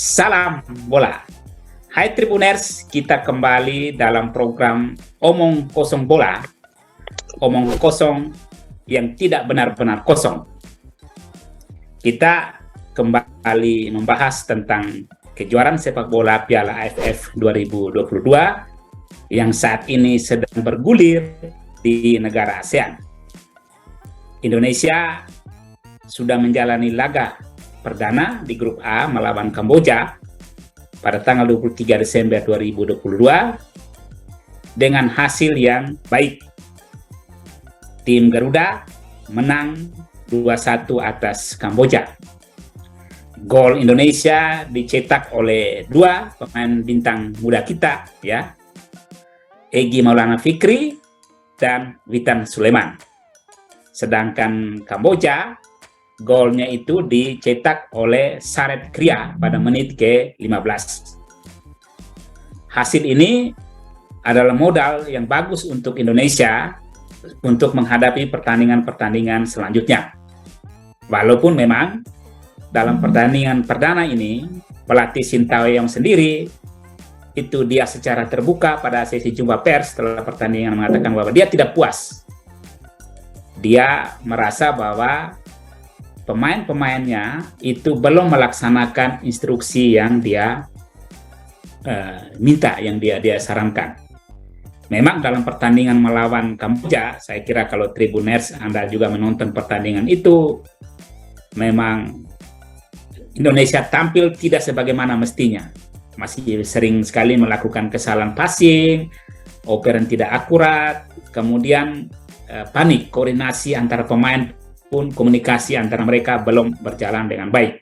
Salam bola. Hai Tribuners, kita kembali dalam program Omong Kosong Bola. Omong kosong yang tidak benar-benar kosong. Kita kembali membahas tentang kejuaraan sepak bola Piala AFF 2022 yang saat ini sedang bergulir di negara ASEAN. Indonesia sudah menjalani laga perdana di grup A melawan Kamboja pada tanggal 23 Desember 2022 dengan hasil yang baik. Tim Garuda menang 2-1 atas Kamboja. Gol Indonesia dicetak oleh dua pemain bintang muda kita, ya, Egy Maulana Fikri dan Witan Sulaiman. Sedangkan Kamboja golnya itu dicetak oleh Saret Kria pada menit ke-15. Hasil ini adalah modal yang bagus untuk Indonesia untuk menghadapi pertandingan-pertandingan selanjutnya. Walaupun memang dalam pertandingan perdana ini, pelatih Sintayong sendiri itu dia secara terbuka pada sesi jumpa pers setelah pertandingan mengatakan bahwa dia tidak puas. Dia merasa bahwa pemain-pemainnya itu belum melaksanakan instruksi yang dia minta, yang dia sarankan. Memang dalam pertandingan melawan Kamboja, saya kira kalau Tribuners Anda juga menonton pertandingan itu, memang Indonesia tampil tidak sebagaimana mestinya. Masih sering sekali melakukan kesalahan passing, operan tidak akurat, kemudian panik, koordinasi antara pemain pun komunikasi antara mereka belum berjalan dengan baik.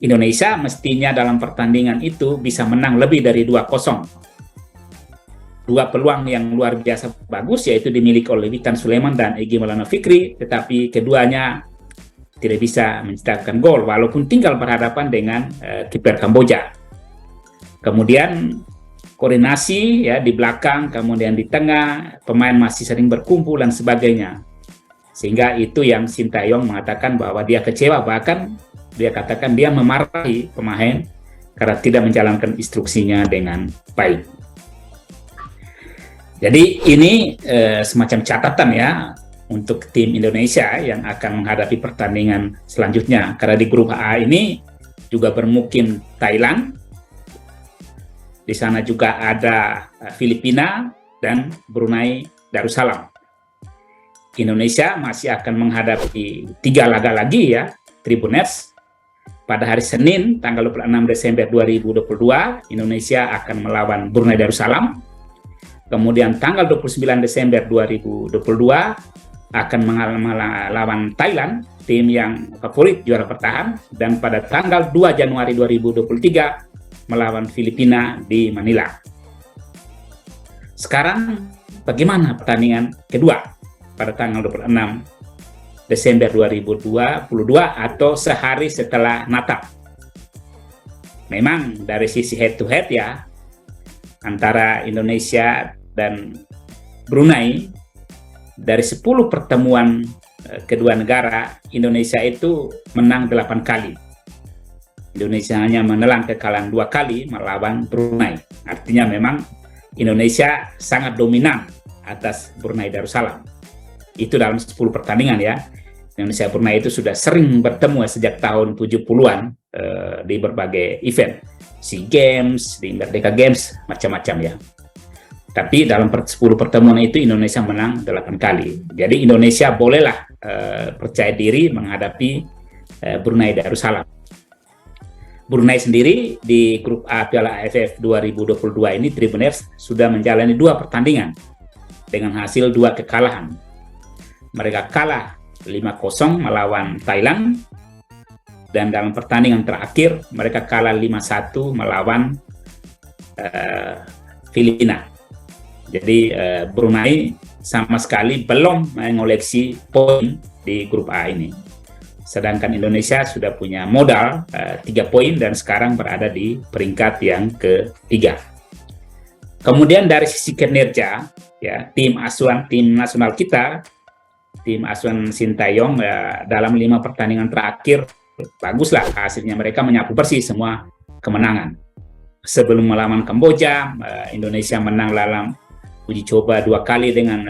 Indonesia mestinya dalam pertandingan itu bisa menang lebih dari 2-0. Dua peluang yang luar biasa bagus yaitu dimiliki oleh Witan Sulaiman dan Egy Maulana Fikri, tetapi keduanya tidak bisa menciptakan gol walaupun tinggal berhadapan dengan kiper Kamboja. Kemudian koordinasi ya di belakang, kemudian di tengah, pemain masih sering berkumpul dan sebagainya. Sehingga itu yang Sintayong mengatakan bahwa dia kecewa, bahkan dia katakan dia memarahi pemain karena tidak menjalankan instruksinya dengan baik. Jadi ini semacam catatan ya untuk tim Indonesia yang akan menghadapi pertandingan selanjutnya. Karena di grup A ini juga bermukim Thailand, di sana juga ada Filipina dan Brunei Darussalam. Indonesia masih akan menghadapi 3 laga lagi ya, Tribuners. Pada hari Senin, tanggal 26 Desember 2022, Indonesia akan melawan Brunei Darussalam. Kemudian tanggal 29 Desember 2022 akan melawan Thailand, tim yang favorit juara bertahan. Dan pada tanggal 2 Januari 2023 melawan Filipina di Manila. Sekarang bagaimana pertandingan kedua? Pada tanggal 26 Desember 2022 atau sehari setelah Natal. Memang dari sisi head to head ya, antara Indonesia dan Brunei, dari 10 pertemuan kedua negara, Indonesia itu menang 8 kali. Indonesia hanya menelan kekalahan 2 kali melawan Brunei. Artinya memang Indonesia sangat dominan atas Brunei Darussalam. Itu dalam 10 pertandingan ya. Indonesia Brunei itu sudah sering bertemu sejak tahun 70-an di berbagai event. SEA Games, di Merdeka Games, macam-macam ya. Tapi dalam 10 pertemuan itu Indonesia menang 8 kali. Jadi Indonesia bolehlah percaya diri menghadapi Brunei Darussalam. Brunei sendiri di grup A Piala AFF 2022 ini Tribuners sudah menjalani 2 pertandingan dengan hasil 2 kekalahan. Mereka kalah 5-0 melawan Thailand, dan dalam pertandingan terakhir mereka kalah 5-1 melawan Filipina. Jadi Brunei sama sekali belum mengoleksi poin di grup A ini. Sedangkan Indonesia sudah punya modal 3 poin dan sekarang berada di peringkat yang ketiga. Kemudian dari sisi kinerja, ya, tim asuhan tim nasional kita, tim asuhan Sintayong dalam 5 pertandingan terakhir baguslah hasilnya. Mereka menyapu bersih semua kemenangan. Sebelum melawan Kamboja, Indonesia menang dalam uji coba 2 kali dengan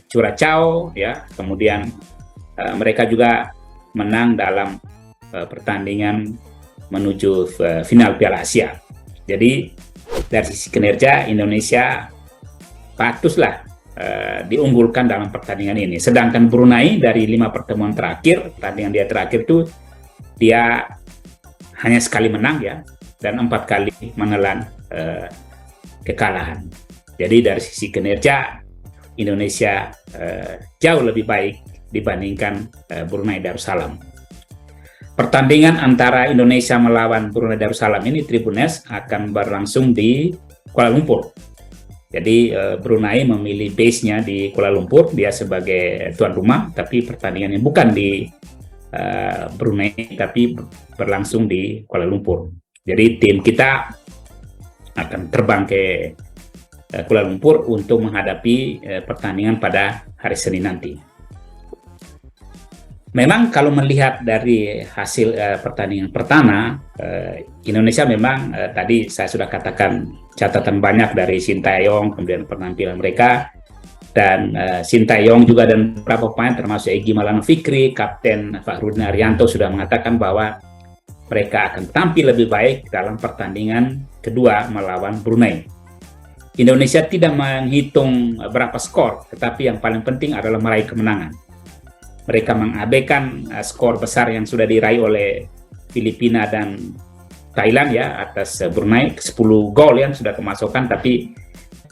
Curaçao, ya. Kemudian mereka juga menang dalam pertandingan menuju final Piala Asia. Jadi dari sisi kinerja Indonesia patutlah diunggulkan dalam pertandingan ini. Sedangkan Brunei dari 5 pertemuan terakhir, pertandingan dia terakhir itu dia hanya sekali menang, ya, dan 4 kali menelan kekalahan. Jadi dari sisi kinerja Indonesia jauh lebih baik dibandingkan Brunei Darussalam. Pertandingan antara Indonesia melawan Brunei Darussalam ini, Tribuners, akan berlangsung di Kuala Lumpur. Jadi Brunei memilih base-nya di Kuala Lumpur, dia sebagai tuan rumah, tapi pertandingannya bukan di Brunei, tapi berlangsung di Kuala Lumpur. Jadi tim kita akan terbang ke Kuala Lumpur untuk menghadapi pertandingan pada hari Senin nanti. Memang kalau melihat dari hasil pertandingan pertama, Indonesia memang tadi saya sudah katakan catatan banyak dari Sintayong, kemudian penampilan mereka, dan Sintayong juga dan beberapa pemain termasuk Egy Maulana Fikri, Kapten Fakhrudin Arianto sudah mengatakan bahwa mereka akan tampil lebih baik dalam pertandingan kedua melawan Brunei. Indonesia tidak menghitung berapa skor, tetapi yang paling penting adalah meraih kemenangan. Mereka mengabaikan skor besar yang sudah diraih oleh Filipina dan Thailand, ya, atas Brunei, 10 gol yang sudah kemasukan. Tapi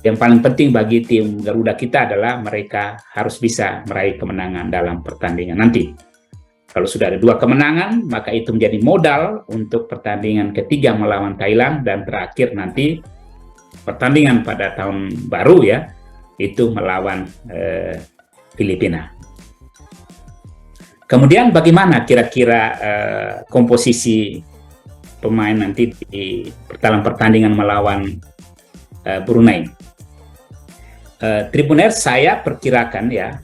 yang paling penting bagi tim Garuda kita adalah mereka harus bisa meraih kemenangan dalam pertandingan nanti. Kalau sudah ada 2 kemenangan, maka itu menjadi modal untuk pertandingan ketiga melawan Thailand, dan terakhir nanti pertandingan pada tahun baru, ya, itu melawan Filipina. Kemudian bagaimana kira-kira komposisi pemain nanti di dalam pertandingan melawan Brunei? Tribuners, saya perkirakan, ya,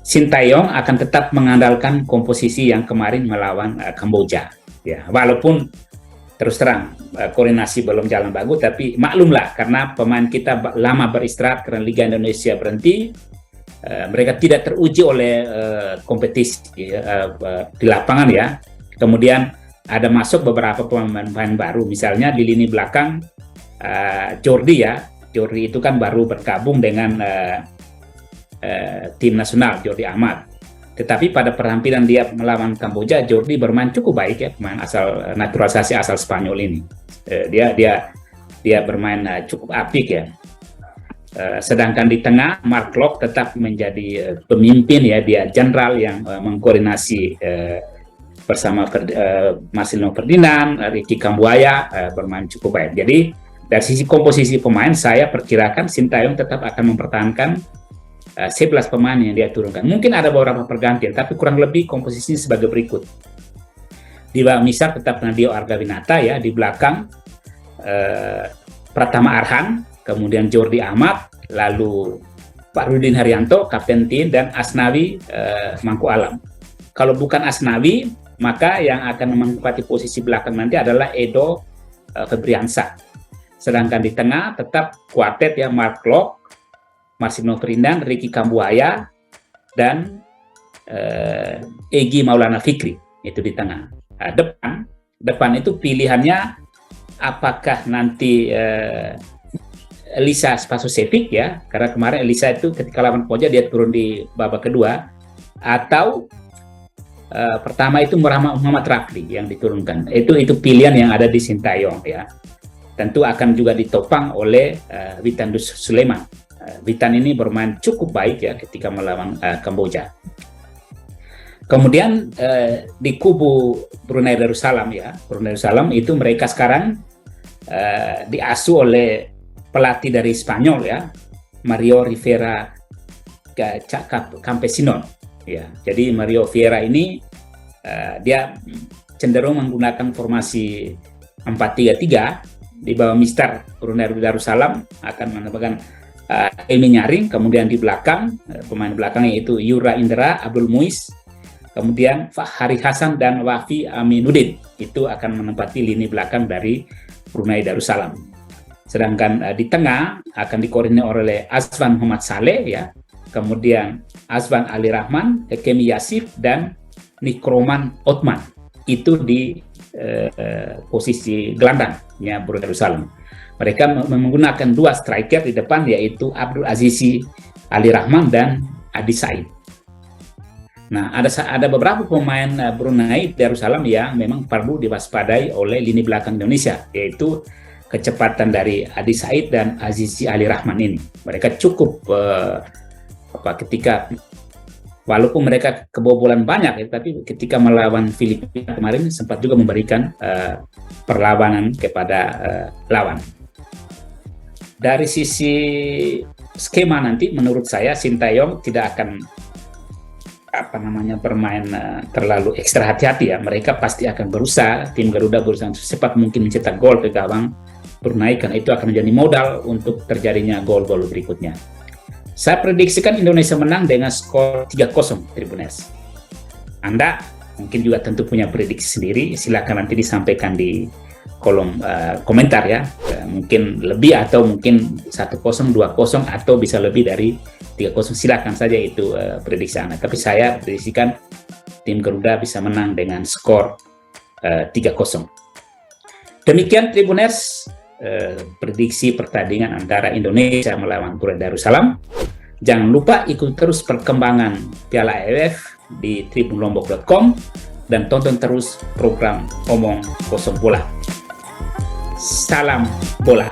Sintayong akan tetap mengandalkan komposisi yang kemarin melawan Kamboja. Ya, walaupun terus terang koordinasi belum jalan bagus, tapi maklumlah karena pemain kita lama beristirahat karena Liga Indonesia berhenti. Mereka tidak teruji oleh kompetisi di lapangan, ya. Kemudian ada masuk beberapa pemain baru, misalnya di lini belakang Jordi, ya. Jordi itu kan baru bergabung dengan tim nasional, Jordi Amat. Tetapi pada penampilan dia melawan Kamboja, Jordi bermain cukup baik, ya, pemain asal naturalisasi asal Spanyol ini. Dia bermain cukup apik, ya. Sedangkan di tengah Mark Locke tetap menjadi pemimpin, ya, dia jenderal yang mengkoordinasi bersama Marcelino Ferdinand, Ricky Kambuaya bermain cukup baik. Jadi dari sisi komposisi pemain saya perkirakan Sintayong tetap akan mempertahankan 11 pemain yang dia turunkan. Mungkin ada beberapa pergantian, tapi kurang lebih komposisinya sebagai berikut. Di bawah Misar tetap Nadio Argawinata, ya, di belakang Pratama Arhan, kemudian Jordi Amat, lalu Fakhrudin Haryanto, Kapten tim, dan Asnawi Mangku Alam. Kalau bukan Asnawi, maka yang akan menempati posisi belakang nanti adalah Edo Febriansyah. Sedangkan di tengah tetap kuartet, ya, Mark Locke, Marcelino Ferdinand, Ricky Kambuaya, dan Egy Maulana Fikri, itu di tengah. Depan itu pilihannya apakah nanti Elisa Spasojevic, ya, karena kemarin Elisa itu ketika lawan Kamboja dia turun di babak kedua, atau pertama itu Muhammad Rafli yang diturunkan. Itu pilihan yang ada di Sintayong, ya. Tentu akan juga ditopang oleh Witan Sulaiman. Witan ini bermain cukup baik, ya, ketika melawan Kamboja. Kemudian di kubu Brunei Darussalam, ya, Brunei Darussalam itu mereka sekarang diasuh oleh pelatih dari Spanyol, ya, Mario Rivera Campesinon, ya. Jadi Mario Vieira ini dia cenderung menggunakan formasi 4-3-3 di bawah Mister Brunei Darussalam, akan menempatkan Emi Nyaring, kemudian di belakang pemain belakangnya itu Yura Indra, Abdul Muiz, Kemudian Fahri Hasan dan Wafi Aminuddin itu akan menempati lini belakang dari Brunei Darussalam. Sedangkan di tengah akan dikoordinir oleh Azwan Muhammad Saleh ya, kemudian Azwan Ali Rahman, Hekemi Yasif dan Nikroman Othman. Itu di posisi gelandangnya Brunei Darussalam. Mereka menggunakan dua striker di depan, yaitu Abdul Azizi Ali Rahman dan Adi Said. Nah, ada beberapa pemain Brunei Darussalam yang memang perlu diwaspadai oleh lini belakang Indonesia, yaitu kecepatan dari Adi Said dan Azizi Ali Rahman ini. Mereka cukup ketika walaupun mereka kebobolan banyak ya, tapi ketika melawan Filipina kemarin sempat juga memberikan perlawanan kepada lawan. Dari sisi skema nanti menurut saya Sintayong tidak akan bermain terlalu ekstra hati-hati ya. Mereka pasti akan berusaha, tim Garuda berusaha secepat mungkin mencetak gol ke gawang Brunei, karena itu akan menjadi modal untuk terjadinya gol-gol berikutnya. Saya prediksikan Indonesia menang dengan skor 3-0 Tribuners. Anda mungkin juga tentu punya prediksi sendiri, silakan nanti disampaikan di kolom komentar ya. Mungkin lebih atau mungkin 1-0, 2-0 atau bisa lebih dari 3-0, silakan saja itu prediksi Anda. Tapi saya prediksikan tim Garuda bisa menang dengan skor 3-0. Demikian Tribuners, prediksi pertandingan antara Indonesia melawan Brunei Darussalam. Jangan lupa ikuti terus perkembangan Piala AFF di tribunlombok.com dan tonton terus program Omong Kosong Bola. Salam bola.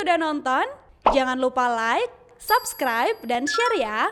Sudah nonton, jangan lupa like, subscribe, dan share ya.